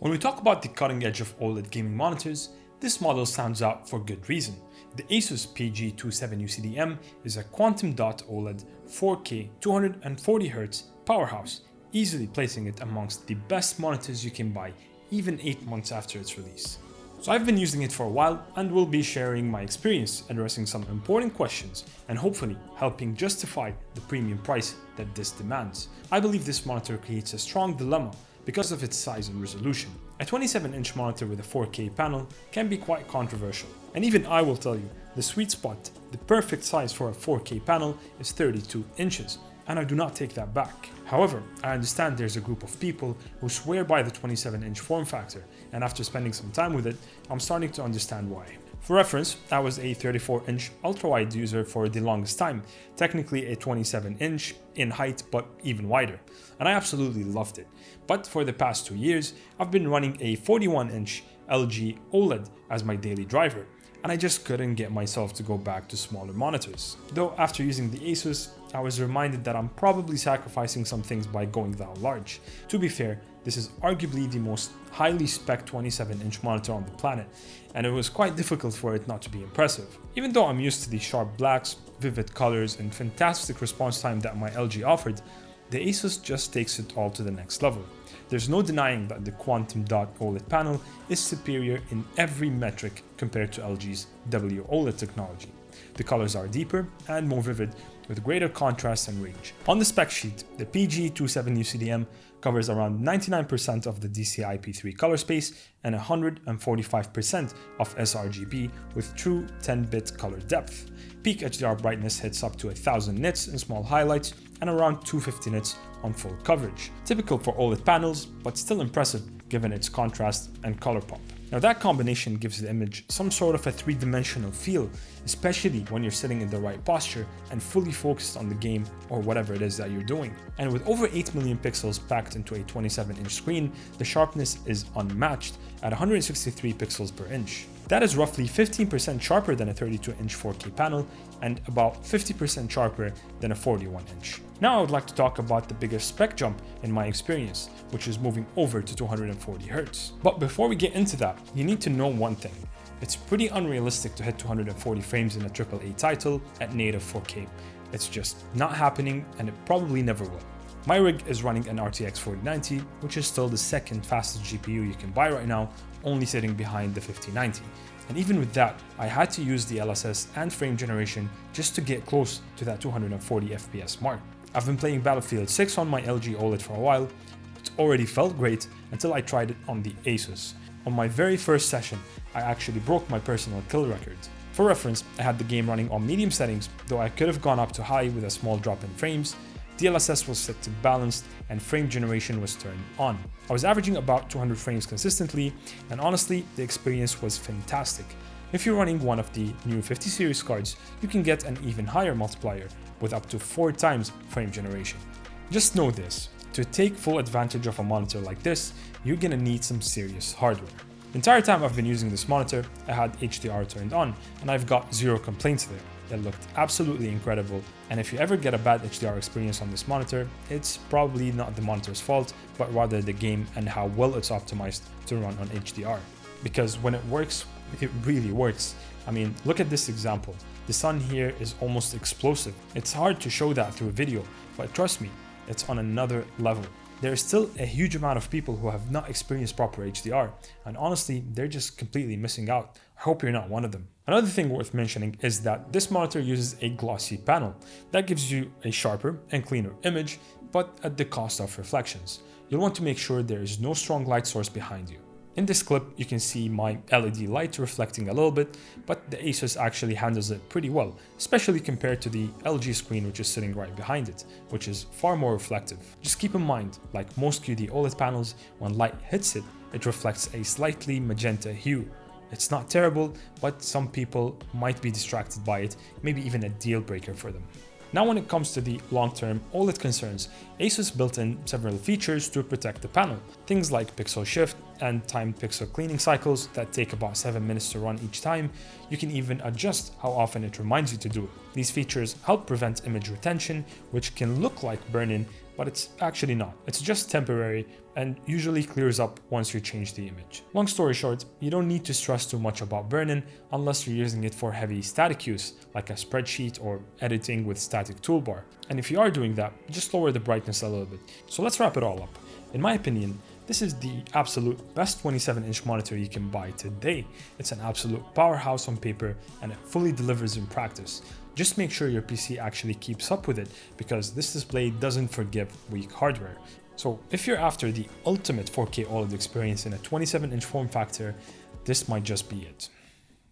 When we talk about the cutting edge of OLED gaming monitors, this model stands out for good reason. The ASUS PG27UCDM is a quantum dot OLED 4K 240Hz powerhouse, easily placing it amongst the best monitors you can buy even 8 months after its release. So I've been using it for a while and will be sharing my experience, addressing some important questions and hopefully helping justify the premium price that this demands. I believe this monitor creates a strong dilemma because of its size and resolution. A 27-inch monitor with a 4K panel can be quite controversial, and even I will tell you, the sweet spot, the perfect size for a 4K panel is 32 inches, and I do not take that back. However, I understand there's a group of people who swear by the 27-inch form factor, and after spending some time with it, I'm starting to understand why. For reference, I was a 34-inch ultra-wide user for the longest time, technically a 27-inch in height but even wider, and I absolutely loved it. But for the past 2 years, I've been running a 41-inch LG OLED as my daily driver, and I just couldn't get myself to go back to smaller monitors. Though after using the ASUS, I was reminded that I'm probably sacrificing some things by going that large. To be fair, this is arguably the most highly spec 27-inch monitor on the planet, and it was quite difficult for it not to be impressive. Even though I'm used to the sharp blacks, vivid colors, and fantastic response time that my LG offered, the ASUS just takes it all to the next level. There's no denying that the quantum dot OLED panel is superior in every metric compared to LG's WOLED technology. The colors are deeper and more vivid, with greater contrast and range. On the spec sheet, the PG27UCDM covers around 99% of the DCI-P3 color space and 145% of sRGB with true 10-bit color depth. Peak HDR brightness hits up to 1000 nits in small highlights and around 250 nits on full coverage. Typical for OLED panels, but still impressive given its contrast and color pop. Now that combination gives the image some sort of a three-dimensional feel, especially when you're sitting in the right posture and fully focused on the game or whatever it is that you're doing. And with over 8 million pixels packed into a 27-inch screen, the sharpness is unmatched at 163 pixels per inch. That is roughly 15% sharper than a 32-inch 4K panel and about 50% sharper than a 41-inch. Now I would like to talk about the biggest spec jump in my experience, which is moving over to 240Hz. But before we get into that, you need to know one thing. It's pretty unrealistic to hit 240 frames in a AAA title at native 4K. It's just not happening, and it probably never will. My rig is running an RTX 4090, which is still the second fastest GPU you can buy right now, only sitting behind the 5090. And even with that, I had to use the LSS and frame generation just to get close to that 240 FPS mark. I've been playing Battlefield 6 on my LG OLED for a while. It already felt great until I tried it on the ASUS. On my very first session, I actually broke my personal kill record. For reference, I had the game running on medium settings, though I could have gone up to high with a small drop in frames. DLSS was set to balanced and frame generation was turned on. I was averaging about 200 frames consistently, and honestly, the experience was fantastic. If you're running one of the new 50 series cards, you can get an even higher multiplier with up to 4 times frame generation. Just know this, to take full advantage of a monitor like this, you're gonna need some serious hardware. The entire time I've been using this monitor, I had HDR turned on, and I've got zero complaints there. It looked absolutely incredible, and if you ever get a bad HDR experience on this monitor, it's probably not the monitor's fault, but rather the game and how well it's optimized to run on HDR. Because when it works, it really works. I mean, look at this example. The sun here is almost explosive. It's hard to show that through video, but trust me, it's on another level. There is still a huge amount of people who have not experienced proper HDR, and honestly, they're just completely missing out. I hope you're not one of them. Another thing worth mentioning is that this monitor uses a glossy panel. That gives you a sharper and cleaner image, but at the cost of reflections. You'll want to make sure there is no strong light source behind you. In this clip, you can see my LED light reflecting a little bit, but the ASUS actually handles it pretty well, especially compared to the LG screen which is sitting right behind it, which is far more reflective. Just keep in mind, like most QD-OLED panels, when light hits it, it reflects a slightly magenta hue. It's not terrible, but some people might be distracted by it, maybe even a deal breaker for them. Now when it comes to the long-term OLED concerns, ASUS built in several features to protect the panel. Things like pixel shift and timed pixel cleaning cycles that take about 7 minutes to run each time. You can even adjust how often it reminds you to do it. These features help prevent image retention, which can look like burn-in but it's actually not. It's just temporary and usually clears up once you change the image. Long story short, you don't need to stress too much about burn-in unless you're using it for heavy static use, like a spreadsheet or editing with static toolbar. And if you are doing that, just lower the brightness a little bit. So let's wrap it all up. In my opinion, this is the absolute best 27-inch monitor you can buy today. It's an absolute powerhouse on paper and it fully delivers in practice. Just make sure your PC actually keeps up with it, because this display doesn't forgive weak hardware. So if you're after the ultimate 4K OLED experience in a 27-inch form factor, this might just be it.